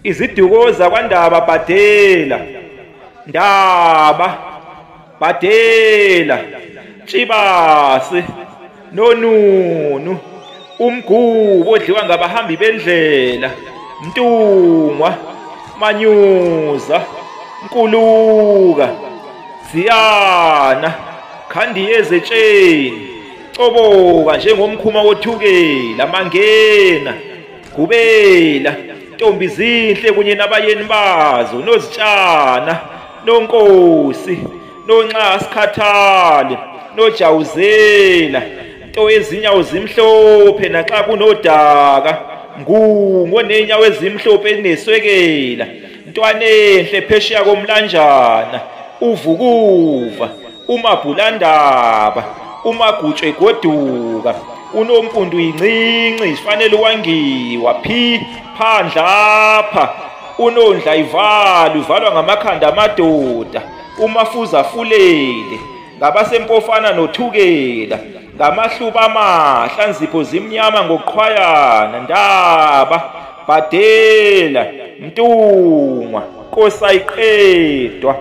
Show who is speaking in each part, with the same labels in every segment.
Speaker 1: Iziduko zakwaNdaba Bhadela, Ndaba, Bhadela, Tshibase, Nonunu, umgubo odliwa ngabahambi bendlela, Mtungwa, Manyuza, Nkuluka, Ziyana, Khandiye ezetsheni, Coboka njengomkhuma wothukela, Mangena, Gubela, Ntombi zinhle kunye nabayeni bazo, Nozitshana, Nonkosi, Nonxasikhathale, Nojawuzela, Nto ezinyawo zimhlophe naxa kunodaka, Ngungo nenyawo ezimhlophe ezineswekela, Ntwanenhle phesheya komlanjana, Uvukuva, uMabhulandaba, uMagutshwe goduka, uNompundu incinci ifanele wangiwa phi phandle apha, uNondla ivalwa ngamakhanda amadoda, uMafuza afulele ngabasempofana nothukela, ngamahluba amahla nzipho zimnyama ngokuqhwayana, Ndaba, Bhadela, Mtungwa, Nkosi ayiqedwa,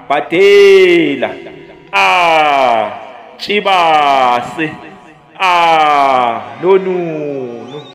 Speaker 1: Bhadela, Tshibase, Nonunu.